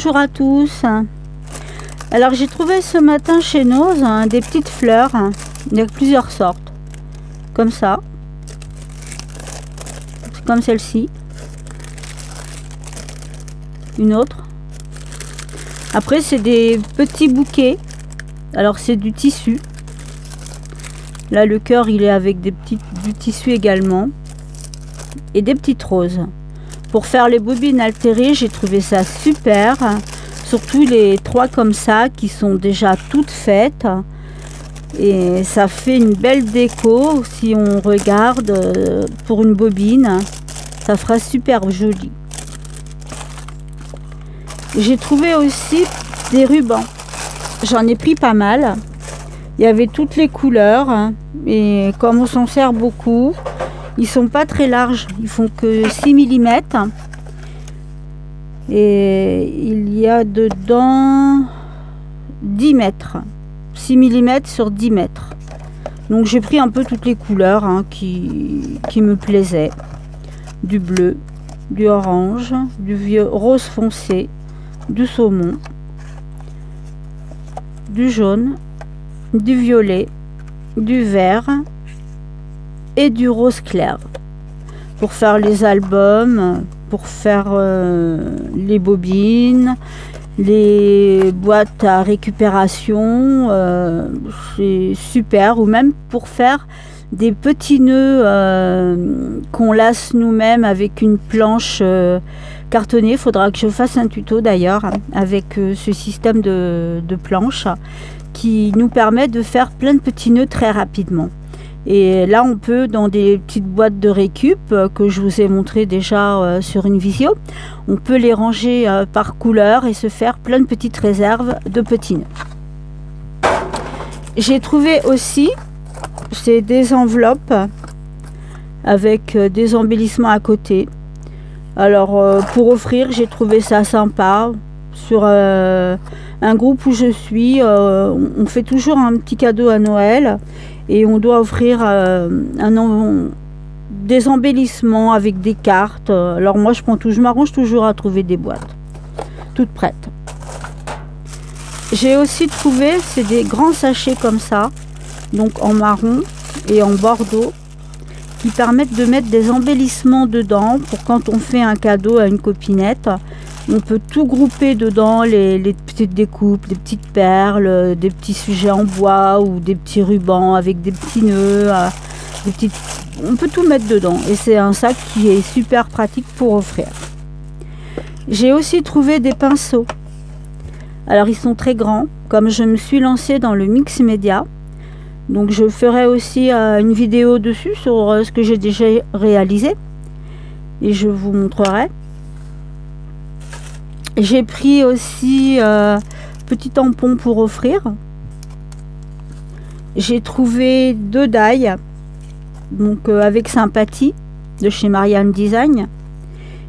bonjour à tous. Alors j'ai trouvé ce matin chez Nose des petites fleurs. Il y a plusieurs sortes. Comme ça. Comme celle-ci. Une autre. Après c'est des petits bouquets. Alors c'est du tissu. Là le cœur il est avec du tissu également. Et des petites roses. Pour faire les bobines altérées, j'ai trouvé ça super. Surtout les 3 comme ça qui sont déjà toutes faites. Et ça fait une belle déco si on regarde pour une bobine. Ça fera super joli. J'ai trouvé aussi des rubans. J'en ai pris pas mal. Il y avait toutes les couleurs. Et comme on s'en sert beaucoup, ils sont pas très larges. Ils font que 6 mm. Et il y a dedans 10 mètres. 6 mm sur 10 mètres. Donc j'ai pris un peu toutes les couleurs qui me plaisaient. Du bleu, du orange, du vieux rose foncé, du saumon, du jaune, du violet, du vert et du rose clair. Pour faire les albums, pour faire les bobines, les boîtes à récupération, c'est super. Ou même pour faire des petits nœuds qu'on lace nous-mêmes avec une planche cartonnée. Il faudra que je fasse un tuto d'ailleurs avec ce système de planche qui nous permet de faire plein de petits nœuds très rapidement. Et là on peut, dans des petites boîtes de récup que je vous ai montré déjà sur une visio, on peut les ranger par couleur et se faire plein de petites réserves de petits nœuds. J'ai trouvé aussi des enveloppes avec des embellissements à côté. Alors pour offrir, j'ai trouvé ça sympa. Sur un groupe où je suis, on fait toujours un petit cadeau à Noël. Et on doit offrir des embellissements avec des cartes. Alors moi je m'arrange toujours à trouver des boîtes toutes prêtes. J'ai aussi trouvé, c'est des grands sachets comme ça, donc en marron et en bordeaux, qui permettent de mettre des embellissements dedans pour quand on fait un cadeau à une copinette. On peut tout grouper dedans, les petites découpes, des petites perles, des petits sujets en bois ou des petits rubans avec des petits nœuds. On peut tout mettre dedans et c'est un sac qui est super pratique pour offrir. J'ai aussi trouvé des pinceaux. Alors ils sont très grands, comme je me suis lancée dans le mix média. Donc je ferai aussi une vidéo dessus sur ce que j'ai déjà réalisé et je vous montrerai. J'ai pris aussi petit tampon pour offrir. J'ai trouvé 2 die, donc avec sympathie de chez Marianne Design.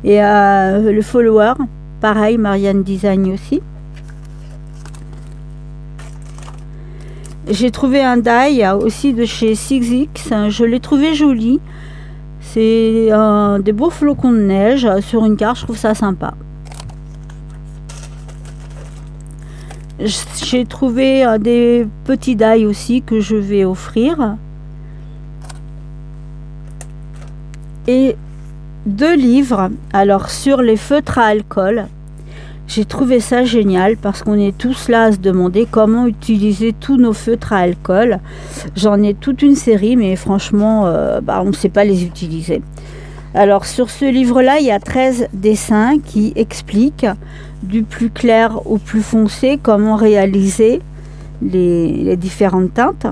Et le follower, pareil, Marianne Design aussi. J'ai trouvé un die aussi de chez 6X. Je l'ai trouvé joli. C'est des beaux flocons de neige sur une carte, je trouve ça sympa. J'ai trouvé des petits die aussi que je vais offrir. Et 2 livres. Alors sur les feutres à alcool. J'ai trouvé ça génial parce qu'on est tous là à se demander comment utiliser tous nos feutres à alcool. J'en ai toute une série mais franchement on ne sait pas les utiliser. Alors sur ce livre-là, il y a 13 dessins qui expliquent du plus clair au plus foncé comment réaliser les différentes teintes.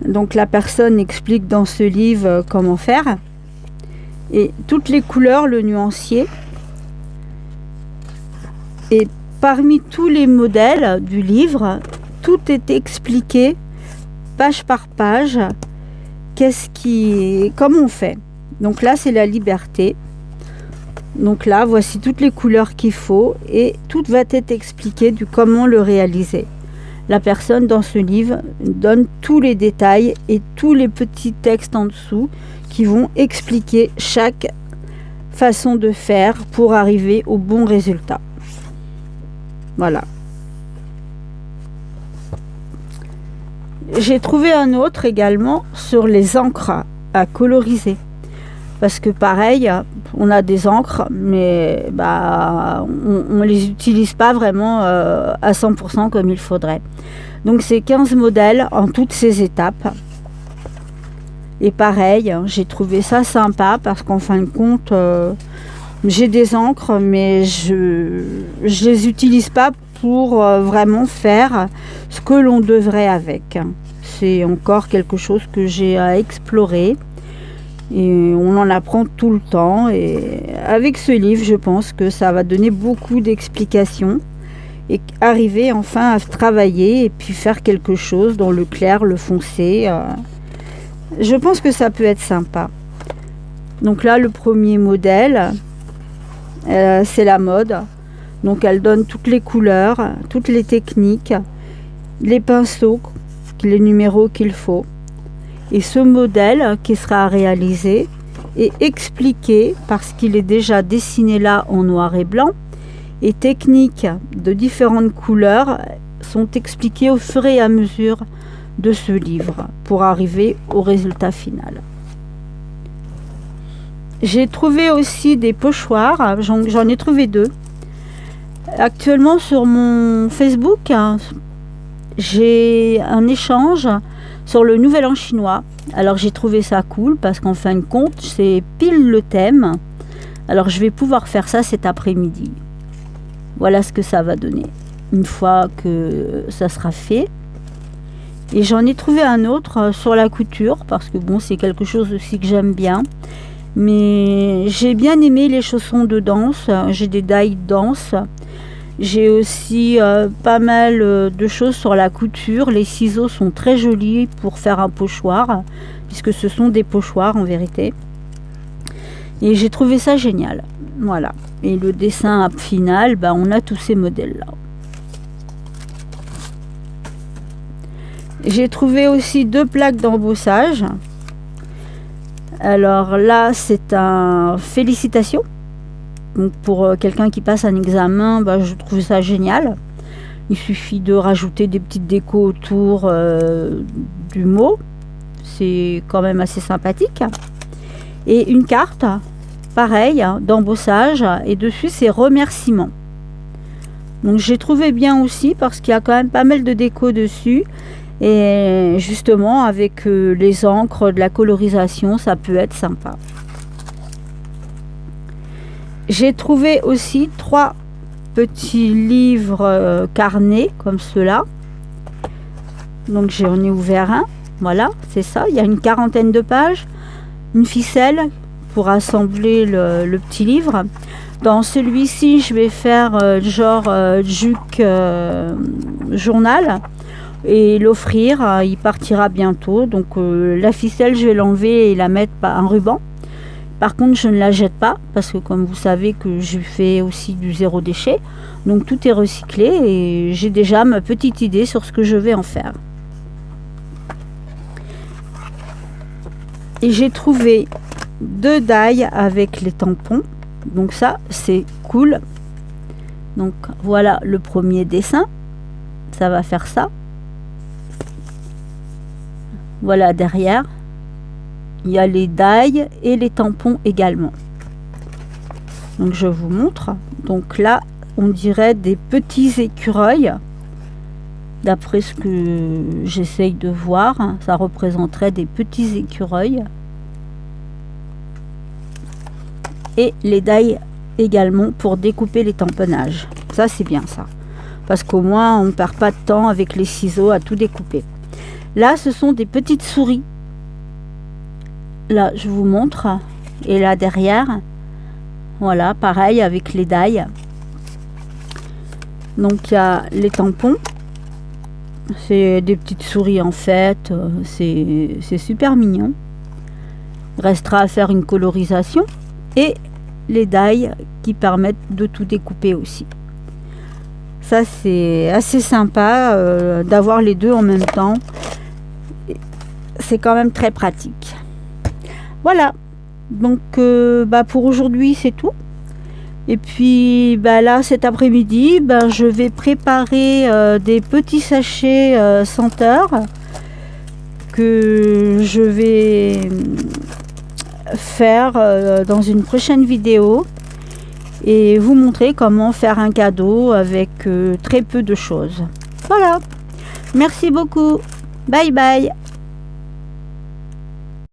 Donc la personne explique dans ce livre comment faire. Et toutes les couleurs, le nuancier. Et parmi tous les modèles du livre, tout est expliqué page par page. Comment on fait. Donc là c'est la liberté. Donc là voici toutes les couleurs qu'il faut et tout va être expliqué du comment le réaliser. La personne dans ce livre donne tous les détails et tous les petits textes en dessous qui vont expliquer chaque façons de faire pour arriver au bon résultat. Voilà. J'ai trouvé un autre également sur les encres à coloriser. Parce que pareil, on a des encres, mais on les utilise pas vraiment à 100% comme il faudrait. Donc c'est 15 modèles en toutes ces étapes. Et pareil, j'ai trouvé ça sympa parce qu'en fin de compte, j'ai des encres, mais je les utilise pas pour vraiment faire ce que l'on devrait avec. C'est encore quelque chose que j'ai à explorer. Et on en apprend tout le temps. Et avec ce livre, je pense que ça va donner beaucoup d'explications et arriver enfin à travailler et puis faire quelque chose dans le clair, le foncé. Je pense que ça peut être sympa. Donc là, le premier modèle, c'est la mode. Donc elle donne toutes les couleurs, toutes les techniques, les pinceaux, les numéros qu'il faut. Et ce modèle qui sera réalisé est expliqué parce qu'il est déjà dessiné là en noir et blanc. Et techniques de différentes couleurs sont expliquées au fur et à mesure de ce livre pour arriver au résultat final. J'ai trouvé aussi des pochoirs, j'en ai trouvé 2. Actuellement sur mon Facebook, j'ai un échange sur le Nouvel An chinois. Alors j'ai trouvé ça cool parce qu'en fin de compte, c'est pile le thème. Alors je vais pouvoir faire ça cet après-midi. Voilà ce que ça va donner une fois que ça sera fait. Et j'en ai trouvé un autre sur la couture parce que bon, c'est quelque chose aussi que j'aime bien. Mais j'ai bien aimé les chaussons de danse. J'ai des dailles de danse. J'ai aussi pas mal de choses sur la couture. Les ciseaux sont très jolis pour faire un pochoir, puisque ce sont des pochoirs en vérité. Et j'ai trouvé ça génial. Voilà. Et le dessin final, on a tous ces modèles-là. J'ai trouvé aussi 2 plaques d'embossage. Alors là, c'est un félicitations. Donc pour quelqu'un qui passe un examen, je trouve ça génial. Il suffit de rajouter des petites décos autour du mot. C'est quand même assez sympathique. Et une carte, pareil, d'embossage. Et dessus, c'est remerciements. Donc j'ai trouvé bien aussi parce qu'il y a quand même pas mal de déco dessus. Et justement, avec les encres, de la colorisation, ça peut être sympa. J'ai trouvé aussi 3 petits livres carnets comme ceux-là. Donc j'en ai ouvert un. Voilà, c'est ça. Il y a une 40aine de pages. Une ficelle pour assembler le petit livre. Dans celui-ci, je vais faire juc journal. Et l'offrir, il partira bientôt. Donc la ficelle, je vais l'enlever et la mettre par un ruban. Par contre, je ne la jette pas parce que comme vous savez que je fais aussi du zéro déchet. Donc tout est recyclé et j'ai déjà ma petite idée sur ce que je vais en faire. Et j'ai trouvé 2 dailles avec les tampons. Donc ça, c'est cool. Donc voilà le premier dessin. Ça va faire ça. Voilà derrière, il y a les dailles et les tampons également. Donc je vous montre. Donc là, on dirait des petits écureuils. D'après ce que j'essaye de voir, ça représenterait des petits écureuils. Et les dailles également pour découper les tamponnages. Ça, c'est bien ça. Parce qu'au moins, on ne perd pas de temps avec les ciseaux à tout découper. Là, ce sont des petites souris. Là, je vous montre. Et là, derrière, voilà, pareil avec les dailles. Donc, il y a les tampons. C'est des petites souris en fait. C'est super mignon. Il restera à faire une colorisation. Et les dailles qui permettent de tout découper aussi. Ça, c'est assez sympa d'avoir les deux en même temps. C'est quand même très pratique. Voilà, Donc pour aujourd'hui c'est tout. Et puis là cet après-midi je vais préparer des petits sachets senteurs que je vais faire dans une prochaine vidéo et vous montrer comment faire un cadeau avec très peu de choses. Voilà, merci beaucoup, bye bye.